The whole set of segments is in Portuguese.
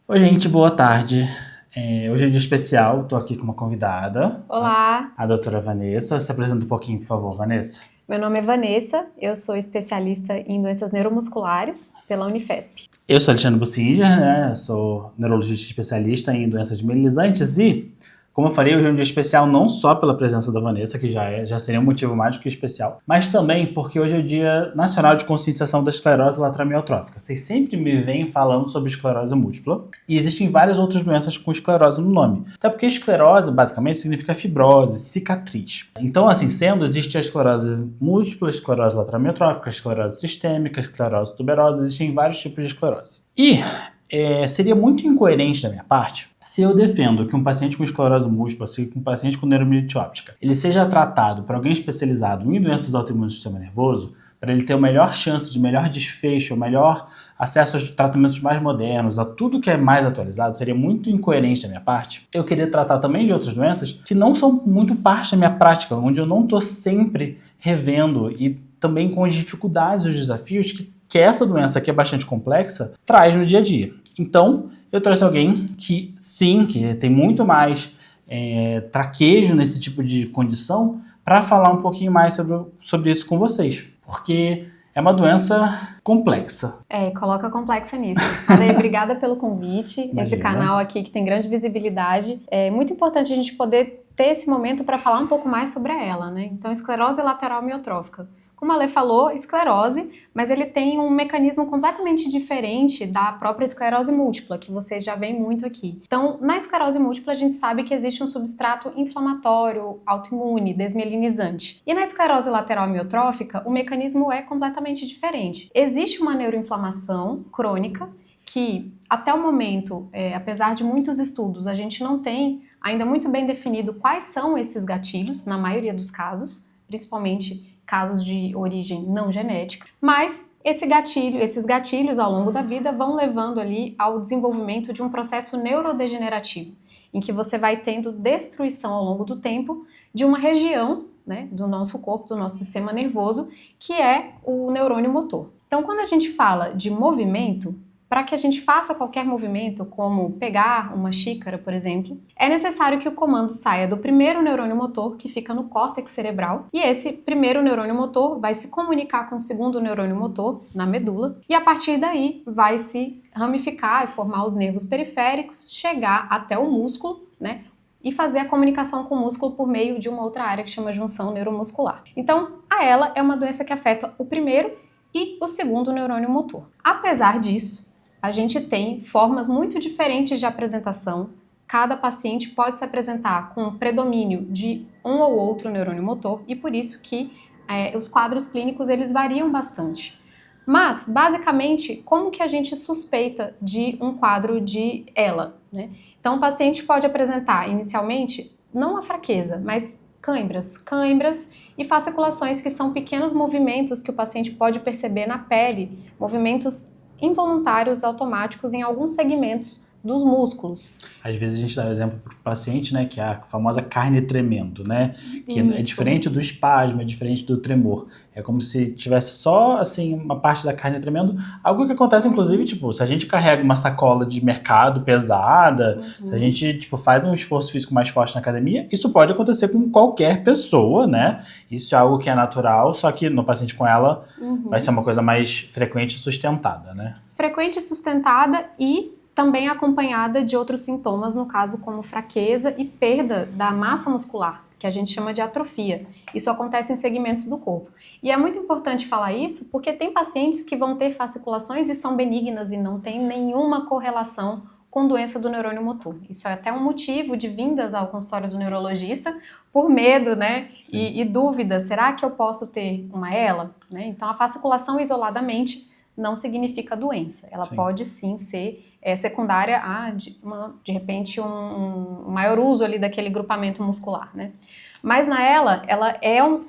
Oi, gente, boa tarde. Hoje é um dia especial, estou aqui com uma convidada, Olá, a doutora Vanessa. Se apresenta um pouquinho, por favor, Vanessa. meu nome é Vanessa, eu sou especialista em doenças neuromusculares pela Unifesp. Eu sou Alexandre Bussinger, né? Sou neurologista especialista em doenças mielizantes e, como eu falei, hoje é um dia especial não só pela presença da Vanessa, que já seria um motivo mais do que especial, mas também porque hoje é o Dia Nacional de Conscientização da Esclerose Lateral Amiotrófica. Vocês sempre me vêm falando sobre esclerose múltipla e existem várias outras doenças com esclerose no nome. Até porque esclerose, basicamente, significa fibrose, cicatriz. Então, assim sendo, existe a esclerose múltipla, a esclerose lateral amiotrófica, a esclerose sistêmica, a esclerose tuberosa, existem vários tipos de esclerose. E seria muito incoerente da minha parte se eu defendo que um paciente com esclerose múltipla, se um paciente com neuromielite óptica, ele seja tratado por alguém especializado em doenças autoimunes do sistema nervoso, para ele ter a melhor chance de melhor desfecho, o melhor acesso aos tratamentos mais modernos, a tudo que é mais atualizado, seria muito incoerente da minha parte. Eu queria tratar também de outras doenças que não são muito parte da minha prática, onde eu não estou sempre revendo e também com as dificuldades e os desafios que essa doença, que é bastante complexa, traz no dia a dia. Então, eu trouxe alguém que, sim, que tem muito mais traquejo nesse tipo de condição, para falar um pouquinho mais sobre isso com vocês. Porque é uma doença complexa. Coloca complexa nisso. Ale, obrigada pelo convite, Imagina. esse canal aqui que tem grande visibilidade. É muito importante a gente poder ter esse momento para falar um pouco mais sobre ela, né? Então, esclerose lateral amiotrófica. Como a Ale falou, esclerose, mas ele tem um mecanismo completamente diferente da própria esclerose múltipla, que vocês já veem muito aqui. Então, na esclerose múltipla, a gente sabe que existe um substrato inflamatório, autoimune, desmielinizante. E na esclerose lateral amiotrófica, o mecanismo é completamente diferente. Existe uma neuroinflamação crônica que, até o momento, apesar de muitos estudos, a gente não tem ainda muito bem definido quais são esses gatilhos, na maioria dos casos, principalmente casos de origem não genética, mas esses gatilhos ao longo da vida vão levando ali ao desenvolvimento de um processo neurodegenerativo, em que você vai tendo destruição ao longo do tempo de uma região, né, do nosso corpo, do nosso sistema nervoso, que é o neurônio motor. Então, quando a gente fala de movimento, para que a gente faça qualquer movimento, como pegar uma xícara, por exemplo, é necessário que o comando saia do primeiro neurônio motor, que fica no córtex cerebral, e esse primeiro neurônio motor vai se comunicar com o segundo neurônio motor, na medula, e a partir daí vai se ramificar e formar os nervos periféricos, chegar até o músculo, né? E fazer a comunicação com o músculo por meio de uma outra área que chama junção neuromuscular. Então, ela é uma doença que afeta o primeiro e o segundo neurônio motor. Apesar disso, a gente tem formas muito diferentes de apresentação. Cada paciente pode se apresentar com predomínio de um ou outro neurônio motor e por isso que os quadros clínicos eles variam bastante. Mas, basicamente, como que a gente suspeita de um quadro de ELA, né? Então, o paciente pode apresentar inicialmente não a fraqueza, mas cãibras e fasciculações, que são pequenos movimentos que o paciente pode perceber na pele, movimentos involuntários automáticos em alguns segmentos dos músculos. Às vezes a gente dá o exemplo para o paciente, né, que é a famosa carne tremendo, né, que Isso. é diferente do espasmo, é diferente do tremor. É como se tivesse só, assim, uma parte da carne tremendo. Algo que acontece, inclusive, tipo, se a gente carrega uma sacola de mercado pesada, se a gente, tipo, faz um esforço físico mais forte na academia, isso pode acontecer com qualquer pessoa, né? Isso é algo que é natural, só que no paciente com ela vai ser uma coisa mais frequente e sustentada, né? Frequente e sustentada e também acompanhada de outros sintomas, no caso como fraqueza e perda da massa muscular, que a gente chama de atrofia. Isso acontece em segmentos do corpo. E é muito importante falar isso porque tem pacientes que vão ter fasciculações e são benignas e não tem nenhuma correlação com doença do neurônio motor. Isso é até um motivo de vindas ao consultório do neurologista por medo, né? E dúvida, será que eu posso ter uma ELA? Né? Então, a fasciculação isoladamente não significa doença. Ela pode sim ser secundária a, de repente, um maior uso ali daquele grupamento muscular, né? Mas ela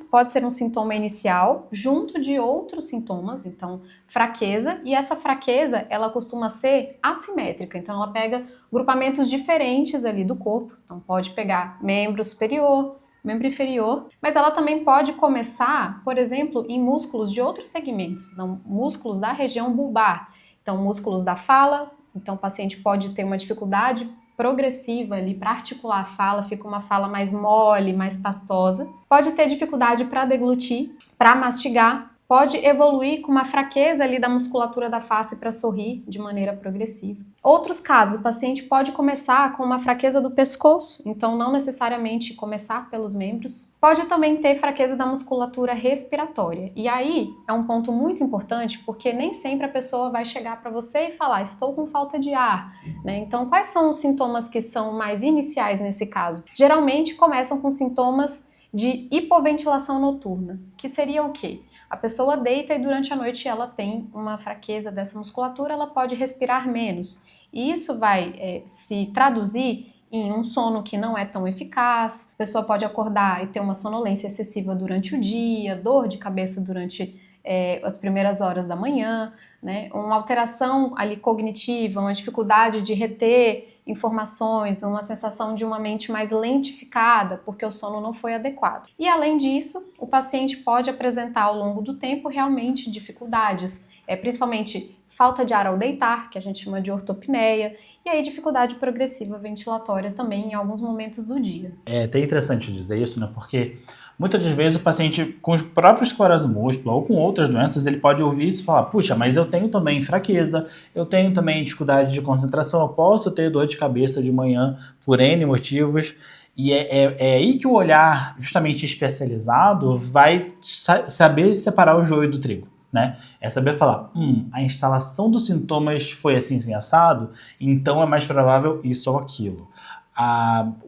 pode ser um sintoma inicial junto de outros sintomas, então fraqueza, e essa fraqueza ela costuma ser assimétrica, então ela pega grupamentos diferentes ali do corpo, então pode pegar membro superior, membro inferior, mas ela também pode começar, por exemplo, em músculos de outros segmentos, então músculos da região bulbar, então músculos da fala, então o paciente pode ter uma dificuldade progressiva ali para articular a fala, fica uma fala mais mole, mais pastosa. Pode ter dificuldade para deglutir, para mastigar. Pode evoluir com uma fraqueza ali da musculatura da face para sorrir de maneira progressiva. Outros casos, o paciente pode começar com uma fraqueza do pescoço, então não necessariamente começar pelos membros. Pode também ter fraqueza da musculatura respiratória. E aí é um ponto muito importante, porque nem sempre a pessoa vai chegar para você e falar, estou com falta de ar, né? Então, quais são os sintomas que são mais iniciais nesse caso? Geralmente começam com sintomas de hipoventilação noturna, que seria o quê? A pessoa deita e durante a noite ela tem uma fraqueza dessa musculatura, ela pode respirar menos. E isso vai se traduzir em um sono que não é tão eficaz, a pessoa pode acordar e ter uma sonolência excessiva durante o dia, dor de cabeça durante as primeiras horas da manhã, né? Uma alteração ali cognitiva, uma dificuldade de reter informações, uma sensação de uma mente mais lentificada, porque o sono não foi adequado. E além disso, o paciente pode apresentar ao longo do tempo realmente dificuldades, principalmente falta de ar ao deitar, que a gente chama de ortopneia, e aí dificuldade progressiva ventilatória também em alguns momentos do dia. É até interessante dizer isso, né? Porque muitas das vezes o paciente com os próprios esclerose múltipla ou com outras doenças, ele pode ouvir isso e falar, puxa, mas eu tenho também fraqueza, eu tenho também dificuldade de concentração, eu posso ter dor de cabeça de manhã por N motivos. E é aí que o olhar justamente especializado vai saber separar o joio do trigo, né? É saber falar, a instalação dos sintomas foi assim assado, então é mais provável isso ou aquilo.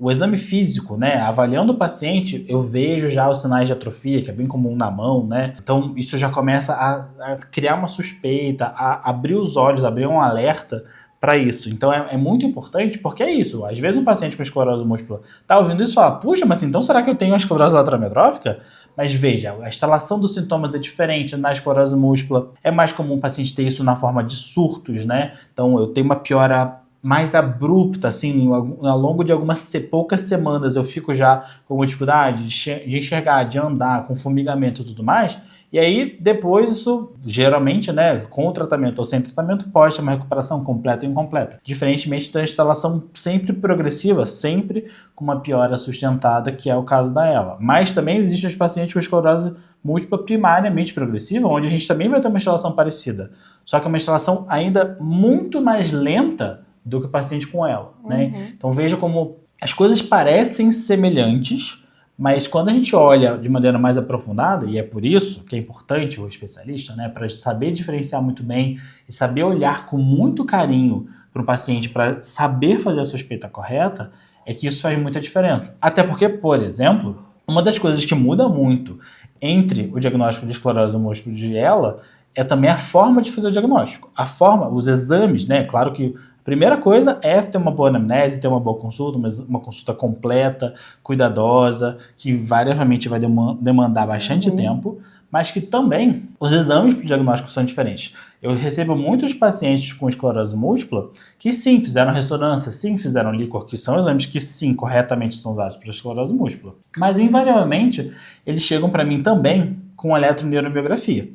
O exame físico, né, avaliando o paciente, eu vejo já os sinais de atrofia, que é bem comum na mão, né? Então isso já começa a criar uma suspeita, a abrir os olhos, abrir um alerta para isso. Então é muito importante, porque é isso. Às vezes um paciente com esclerose múltipla tá ouvindo isso e fala, puxa, mas então será que eu tenho uma esclerose lateral amiotrófica? Mas veja, a instalação dos sintomas é diferente na esclerose múltipla. É mais comum o paciente ter isso na forma de surtos, né? Então eu tenho uma piora mais abrupta, assim, ao longo de algumas poucas semanas eu fico já com alguma dificuldade de enxergar, de andar, com formigamento e tudo mais, e aí depois isso, geralmente, né, com o tratamento ou sem tratamento, pode ter uma recuperação completa ou incompleta, diferentemente da instalação sempre progressiva, sempre com uma piora sustentada, que é o caso da ela. Mas também existem os pacientes com esclerose múltipla primariamente progressiva, onde a gente também vai ter uma instalação parecida, só que é uma instalação ainda muito mais lenta do que o paciente com ela, né? Então veja como as coisas parecem semelhantes, mas quando a gente olha de maneira mais aprofundada, e é por isso que é importante o especialista, né, para saber diferenciar muito bem e saber olhar com muito carinho para o paciente, para saber fazer a suspeita correta, é que isso faz muita diferença. Até porque, por exemplo, uma das coisas que muda muito entre o diagnóstico de esclerose múltipla de ela é também a forma de fazer o diagnóstico. A forma, os exames, né? Claro que a primeira coisa é ter uma boa anamnese, ter uma boa consulta, uma consulta completa, cuidadosa, que variavelmente vai demandar bastante tempo, mas que também os exames para o diagnóstico são diferentes. Eu recebo muitos pacientes com esclerose múltipla que sim, fizeram ressonância, sim, fizeram líquor, que são exames que sim, corretamente são usados para esclerose múltipla. Mas invariavelmente eles chegam para mim também com eletroneurobiografia.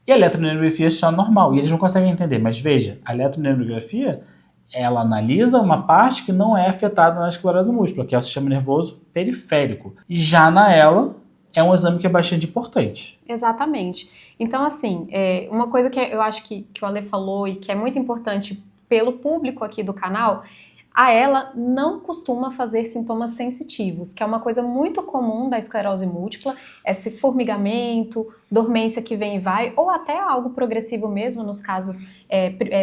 E a eletroneurobiografia está normal, e eles não conseguem entender. Mas veja, a eletroneurobiografia, ela analisa uma parte que não é afetada na esclerose múltipla, que é o sistema nervoso periférico. E já na ela, é um exame que é bastante importante. Exatamente. Então, assim, uma coisa que eu acho que o Ale falou e que é muito importante pelo público aqui do canal, a ela não costuma fazer sintomas sensitivos, que é uma coisa muito comum da esclerose múltipla, esse formigamento, dormência que vem e vai, ou até algo progressivo mesmo, nos casos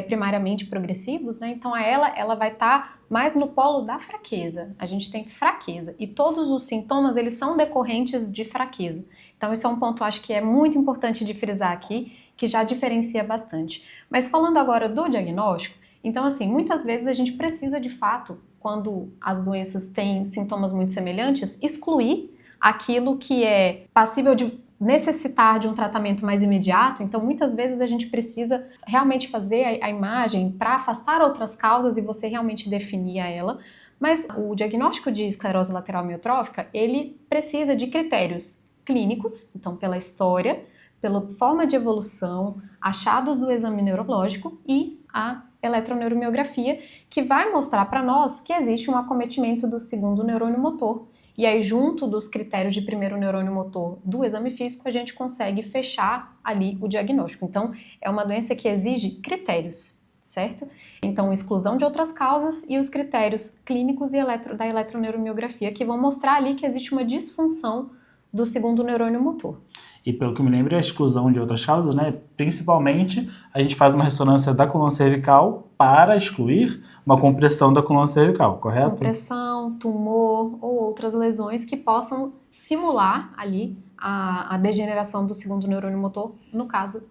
primariamente progressivos, né? Então ela vai estar mais no polo da fraqueza. A gente tem fraqueza e todos os sintomas, eles são decorrentes de fraqueza. Então isso é um ponto, acho que é muito importante de frisar aqui, que já diferencia bastante. Mas falando agora do diagnóstico, então, assim, muitas vezes a gente precisa, de fato, quando as doenças têm sintomas muito semelhantes, excluir aquilo que é passível de necessitar de um tratamento mais imediato. Então, muitas vezes a gente precisa realmente fazer a imagem para afastar outras causas e você realmente definir a ela. Mas o diagnóstico de esclerose lateral amiotrófica, ele precisa de critérios clínicos, então pela história, pela forma de evolução, achados do exame neurológico e a eletroneuromiografia, que vai mostrar para nós que existe um acometimento do segundo neurônio motor. E aí, junto dos critérios de primeiro neurônio motor do exame físico, a gente consegue fechar ali o diagnóstico. Então, é uma doença que exige critérios, certo? Então, exclusão de outras causas e os critérios clínicos e da eletroneuromiografia, que vão mostrar ali que existe uma disfunção do segundo neurônio motor. E pelo que eu me lembro, a exclusão de outras causas, né? Principalmente, a gente faz uma ressonância da coluna cervical para excluir uma compressão da coluna cervical, correto? Compressão, tumor ou outras lesões que possam simular ali a degeneração do segundo neurônio motor, no caso,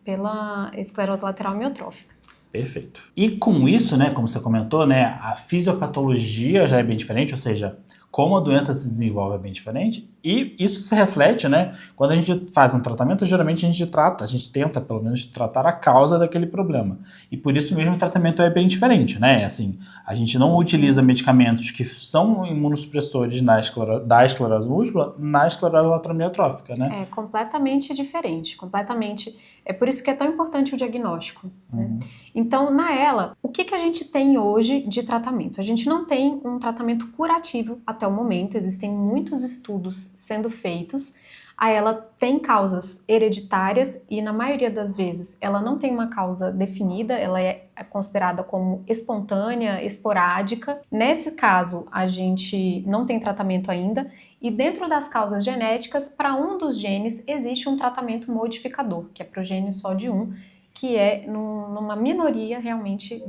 pela esclerose lateral amiotrófica. Perfeito. E com isso, né, como você comentou, né, a fisiopatologia já é bem diferente, ou seja, como a doença se desenvolve é bem diferente, e isso se reflete, né, quando a gente faz um tratamento, geralmente a gente tenta pelo menos tratar a causa daquele problema. E por isso mesmo o tratamento é bem diferente, né, assim, a gente não utiliza medicamentos que são imunossupressores da esclerose múltipla na esclerose lateral amiotrófica, né? É completamente diferente, completamente. É por isso que é tão importante o diagnóstico, né? Então, na ELA, o que a gente tem hoje de tratamento? A gente não tem um tratamento curativo até o momento, existem muitos estudos sendo feitos. A ELA tem causas hereditárias e, na maioria das vezes, ela não tem uma causa definida, ela é considerada como espontânea, esporádica. Nesse caso, a gente não tem tratamento ainda. E dentro das causas genéticas, para um dos genes, existe um tratamento modificador, que é para o gene SOD1, que é numa minoria realmente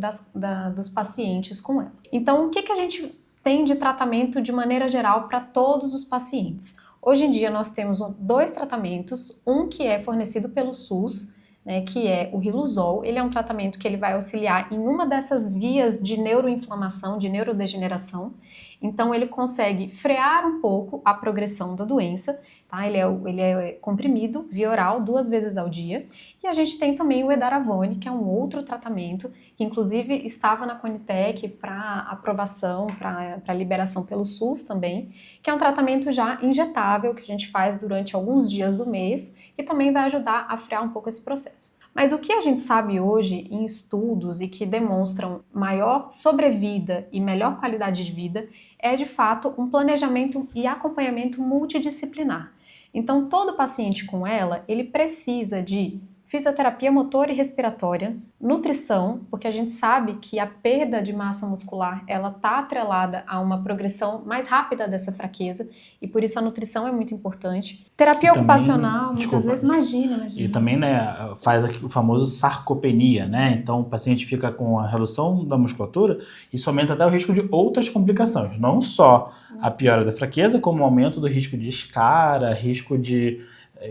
dos pacientes com ela. Então, o que a gente tem de tratamento de maneira geral para todos os pacientes? Hoje em dia nós temos 2 tratamentos, um que é fornecido pelo SUS, né, que é o Riluzol. Ele é um tratamento que ele vai auxiliar em uma dessas vias de neuroinflamação, de neurodegeneração. Então ele consegue frear um pouco a progressão da doença, tá? Ele é comprimido via oral 2 vezes ao dia. E a gente tem também o Edaravone, que é um outro tratamento, que inclusive estava na Conitec para aprovação, para liberação pelo SUS também, que é um tratamento já injetável, que a gente faz durante alguns dias do mês, e também vai ajudar a frear um pouco esse processo. Mas o que a gente sabe hoje em estudos e que demonstram maior sobrevida e melhor qualidade de vida é, de fato, um planejamento e acompanhamento multidisciplinar. Então, todo paciente com ela, ele precisa de fisioterapia motora e respiratória, nutrição, porque a gente sabe que a perda de massa muscular, ela está atrelada a uma progressão mais rápida dessa fraqueza, e por isso a nutrição é muito importante. Terapia ocupacional, muitas vezes, imagina. E também, né, faz o famoso sarcopenia, né? Então o paciente fica com a redução da musculatura, isso aumenta até o risco de outras complicações, não só a piora da fraqueza, como o aumento do risco de escara, risco de...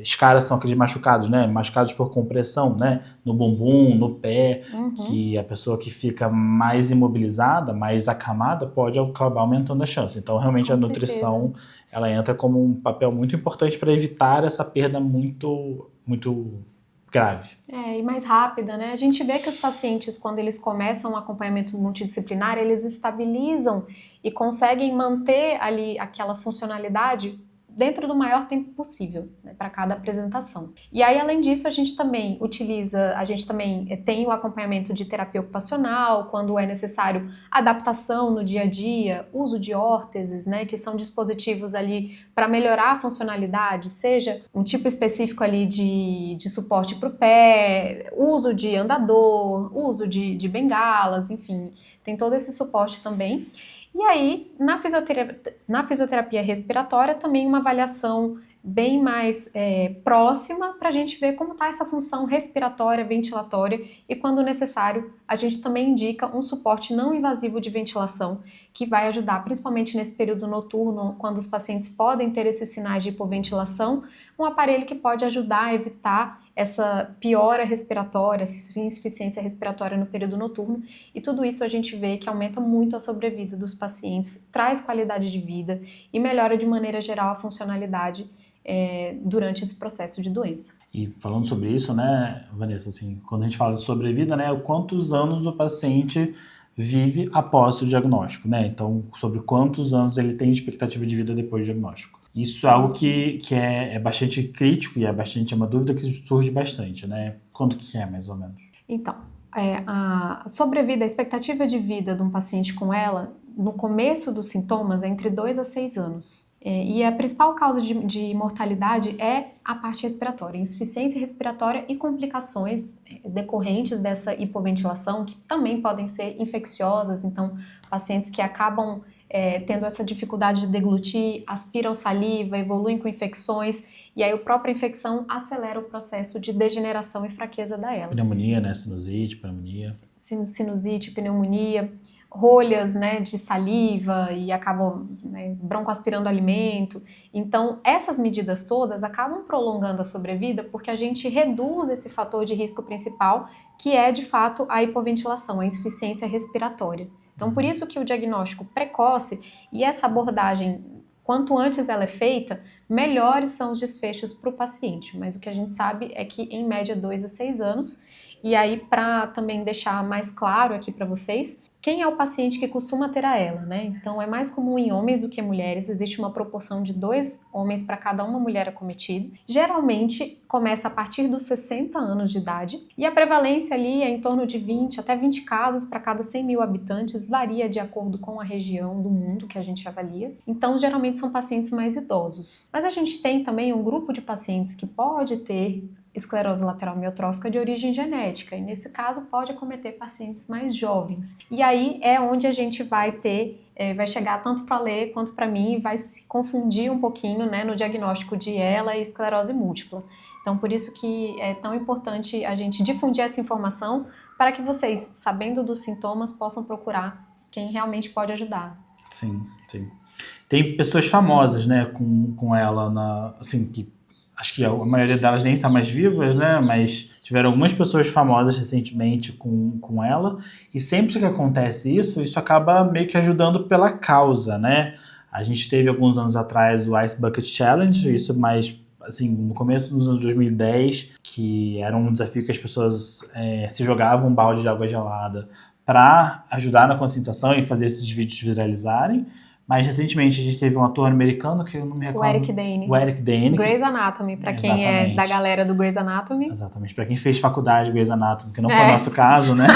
Escaras são aqueles machucados, né? Machucados por compressão, né? No bumbum, no pé, que a pessoa que fica mais imobilizada, mais acamada, pode acabar aumentando a chance. Então, realmente, a nutrição, ela entra como um papel muito importante para evitar essa perda muito, muito grave. E mais rápida, né? A gente vê que os pacientes, quando eles começam um acompanhamento multidisciplinar, eles estabilizam e conseguem manter ali aquela funcionalidade dentro do maior tempo possível, né, para cada apresentação. E aí, além disso, a gente também tem o acompanhamento de terapia ocupacional, quando é necessário adaptação no dia a dia, uso de órteses, né, que são dispositivos ali para melhorar a funcionalidade, seja um tipo específico ali de suporte para o pé, uso de andador, uso de bengalas, enfim, tem todo esse suporte também. E aí, na fisioterapia respiratória, também uma avaliação bem mais próxima para a gente ver como está essa função respiratória, ventilatória, e quando necessário, a gente também indica um suporte não invasivo de ventilação, que vai ajudar, principalmente nesse período noturno, quando os pacientes podem ter esses sinais de hipoventilação, um aparelho que pode ajudar a evitar essa piora respiratória, essa insuficiência respiratória no período noturno, e tudo isso a gente vê que aumenta muito a sobrevida dos pacientes, traz qualidade de vida e melhora de maneira geral a funcionalidade durante esse processo de doença. E falando sobre isso, né, Vanessa, assim, quando a gente fala de sobrevida, né, quantos anos o paciente vive após o diagnóstico, né? Então, sobre quantos anos ele tem de expectativa de vida depois do diagnóstico. Isso é algo que é bastante crítico e é uma dúvida que surge bastante, né? Quanto que é, mais ou menos? Então, a sobrevida, a expectativa de vida de um paciente com ela, no começo dos sintomas, é entre 2 a 6 anos. E a principal causa de mortalidade é a parte respiratória, insuficiência respiratória e complicações decorrentes dessa hipoventilação, que também podem ser infecciosas, então pacientes que acabam tendo essa dificuldade de deglutir, aspiram saliva, evoluem com infecções, e aí a própria infecção acelera o processo de degeneração e fraqueza dela. Pneumonia, né? Sinusite, pneumonia. Sinusite, pneumonia, rolhas, né, de saliva e acabam, né, broncoaspirando alimento. Então, essas medidas todas acabam prolongando a sobrevida porque a gente reduz esse fator de risco principal, que é, de fato, a hipoventilação, a insuficiência respiratória. Então, por isso que o diagnóstico precoce e essa abordagem, quanto antes ela é feita, melhores são os desfechos para o paciente. Mas o que a gente sabe é que, em média, 2 a 6 anos. E aí, para também deixar mais claro aqui para vocês, quem é o paciente que costuma ter a ela, né? Então, é mais comum em homens do que em mulheres. Existe uma proporção de 2 homens para cada uma mulher acometido. Geralmente, começa a partir dos 60 anos de idade. E a prevalência ali é em torno de 20 até 20 casos para cada 100 mil habitantes. Varia de acordo com a região do mundo que a gente avalia. Então, geralmente, são pacientes mais idosos. Mas a gente tem também um grupo de pacientes que pode ter esclerose lateral amiotrófica de origem genética, e nesse caso pode acometer pacientes mais jovens. E aí é onde a gente vai chegar tanto para a Lê quanto para mim, e vai se confundir um pouquinho, né, no diagnóstico de ela e esclerose múltipla. Então, por isso que é tão importante a gente difundir essa informação para que vocês, sabendo dos sintomas, possam procurar quem realmente pode ajudar. Sim, sim. Tem pessoas famosas, né, com ela, assim, que acho que a maioria delas nem está mais vivas, né? Mas tiveram algumas pessoas famosas recentemente com ela. E sempre que acontece isso acaba meio que ajudando pela causa, né? A gente teve alguns anos atrás o Ice Bucket Challenge, isso mais, assim, no começo dos anos 2010, que era um desafio que as pessoas se jogavam um balde de água gelada para ajudar na conscientização e fazer esses vídeos viralizarem. Mas recentemente a gente teve um ator americano que eu não me recordo. O Eric Dane. O Eric Dane. Grey's Anatomy, para quem é da galera do Grey's Anatomy. Exatamente, para quem fez faculdade de Grey's Anatomy, que não foi o nosso caso, né?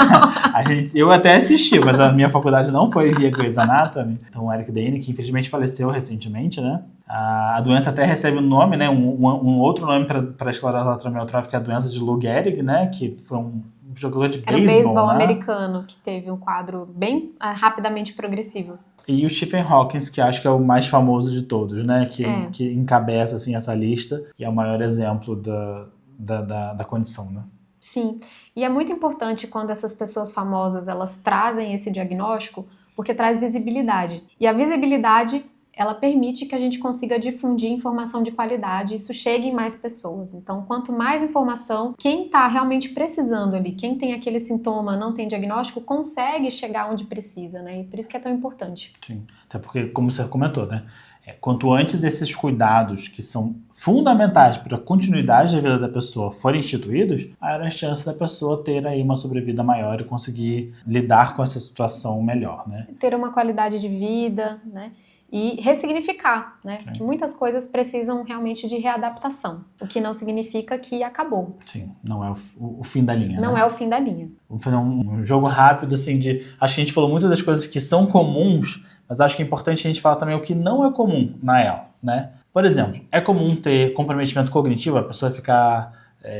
Eu até assisti, mas a minha faculdade não foi via Grey's Anatomy. Então o Eric Dane, que infelizmente faleceu recentemente, né? A doença até recebe um nome, né? Um outro nome para a esclerose lateral amiotrófica é a doença de Lou Gehrig, né? Que foi um jogador de beisebol, Era um beisebol, né? americano, que teve um quadro bem rapidamente progressivo. E o Stephen Hawking, que acho que é o mais famoso de todos, né? Que encabeça assim, essa lista e é o maior exemplo da condição, né? Sim, e é muito importante quando essas pessoas famosas elas trazem esse diagnóstico, porque traz visibilidade. E a visibilidade, ela permite que a gente consiga difundir informação de qualidade, isso chegue em mais pessoas. Então, quanto mais informação, quem está realmente precisando ali, quem tem aquele sintoma, não tem diagnóstico, consegue chegar onde precisa, né? E por isso que é tão importante. Sim, até porque, como você comentou, né? Quanto antes esses cuidados, que são fundamentais para a continuidade da vida da pessoa, forem instituídos, maior a chance da pessoa ter aí uma sobrevida maior e conseguir lidar com essa situação melhor, né? Ter uma qualidade de vida, né? E ressignificar, né? Sim. Que muitas coisas precisam realmente de readaptação, o que não significa que acabou. Sim, não é o fim da linha, Não né? é o fim da linha. Vamos fazer um jogo rápido, assim, acho que a gente falou muitas das coisas que são comuns, mas acho que é importante a gente falar também o que não é comum na ELA, né? Por exemplo, é comum ter comprometimento cognitivo, a pessoa ficar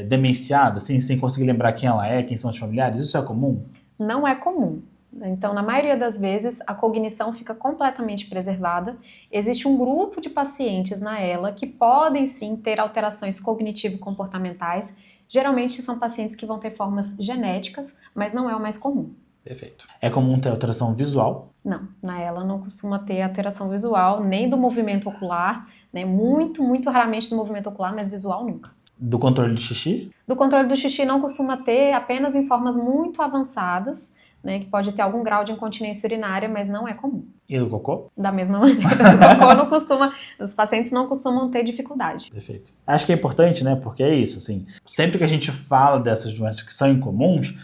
demenciada, assim, sem conseguir lembrar quem ela é, quem são os familiares? Isso é comum? Não é comum. Então, na maioria das vezes, a cognição fica completamente preservada. Existe um grupo de pacientes na ELA que podem sim ter alterações cognitivo-comportamentais. Geralmente são pacientes que vão ter formas genéticas, mas não é o mais comum. Perfeito. É comum ter alteração visual? Não, na ELA não costuma ter alteração visual, nem do movimento ocular, né? Muito, muito raramente do movimento ocular, mas visual nunca. Do controle de xixi? Do controle do xixi não costuma ter, apenas em formas muito avançadas, né, que pode ter algum grau de incontinência urinária, mas não é comum. E do cocô? Da mesma maneira, o cocô não costuma, os pacientes não costumam ter dificuldade. Perfeito. Acho que é importante, né, porque é isso, assim, sempre que a gente fala dessas doenças que são incomuns,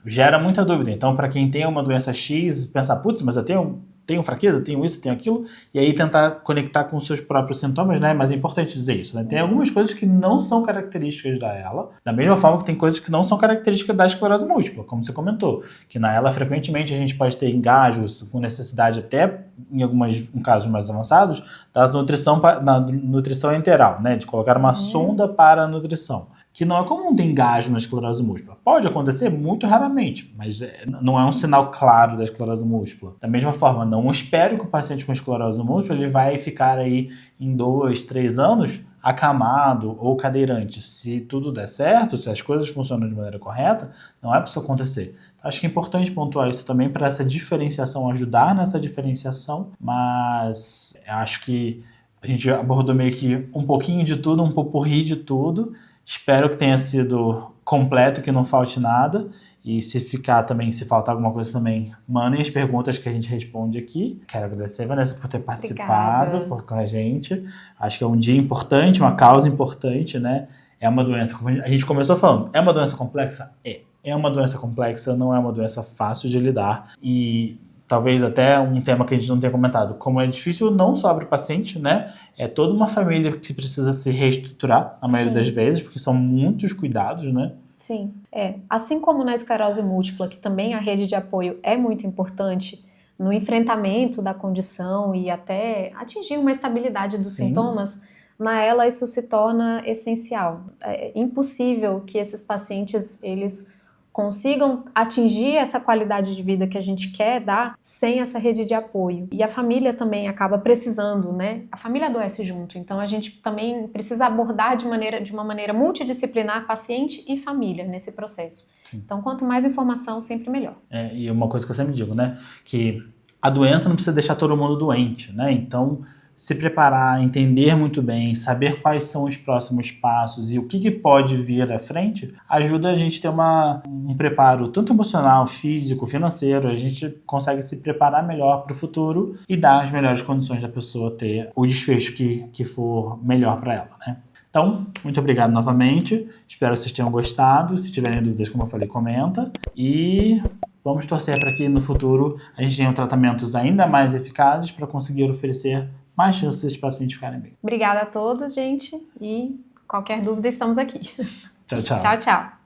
gera muita dúvida. Então, para quem tem uma doença X, pensar, putz, mas eu tenho tenho fraqueza, tenho isso, tenho aquilo, e aí tentar conectar com os seus próprios sintomas, né? Mas é importante dizer isso, né? Tem algumas coisas que não são características da ELA, da mesma forma que tem coisas que não são características da esclerose múltipla, como você comentou, que na ELA frequentemente a gente pode ter engasgos com necessidade até, em casos mais avançados, da nutrição enteral, né? De colocar uma sonda para a nutrição. Que não é comum ter engasgo na esclerose múltipla. Pode acontecer muito raramente, mas não é um sinal claro da esclerose múltipla. Da mesma forma, não espero que o paciente com esclerose múltipla ele vai ficar aí em 2, 3 anos acamado ou cadeirante. Se tudo der certo, se as coisas funcionam de maneira correta, não é para isso acontecer. Acho que é importante pontuar isso também para essa diferenciação, ajudar nessa diferenciação, mas acho que a gente abordou meio que um pouquinho de tudo, um popurrí de tudo. Espero que tenha sido completo, que não falte nada. E se faltar alguma coisa também, mandem as perguntas que a gente responde aqui. Quero agradecer, Vanessa, por ter participado com a gente. Acho que é um dia importante, uma causa importante, né? É uma doença, como a gente começou falando, é uma doença complexa? É uma doença complexa, não é uma doença fácil de lidar. E talvez até um tema que a gente não tenha comentado, como é difícil não só para o paciente, né? É toda uma família que precisa se reestruturar, a maioria das vezes, porque são muitos cuidados, né? Sim, assim como na esclerose múltipla, que também a rede de apoio é muito importante no enfrentamento da condição e até atingir uma estabilidade dos sintomas, na ELA isso se torna essencial. É impossível que esses pacientes, eles consigam atingir essa qualidade de vida que a gente quer dar sem essa rede de apoio. E a família também acaba precisando, né? A família adoece junto, então a gente também precisa abordar de uma maneira multidisciplinar paciente e família nesse processo. Sim. Então, quanto mais informação, sempre melhor. E uma coisa que eu sempre digo, né? Que a doença não precisa deixar todo mundo doente, né? Então, se preparar, entender muito bem, saber quais são os próximos passos e o que pode vir à frente, ajuda a gente a ter um preparo tanto emocional, físico, financeiro. A gente consegue se preparar melhor para o futuro e dar as melhores condições da pessoa ter o desfecho que for melhor para ela, né? Então, muito obrigado novamente. Espero que vocês tenham gostado. Se tiverem dúvidas, como eu falei, comenta. E vamos torcer para que no futuro a gente tenha tratamentos ainda mais eficazes para conseguir oferecer mais chances desses pacientes ficarem bem. Obrigada a todos, gente. E qualquer dúvida, estamos aqui. Tchau, tchau. Tchau, tchau.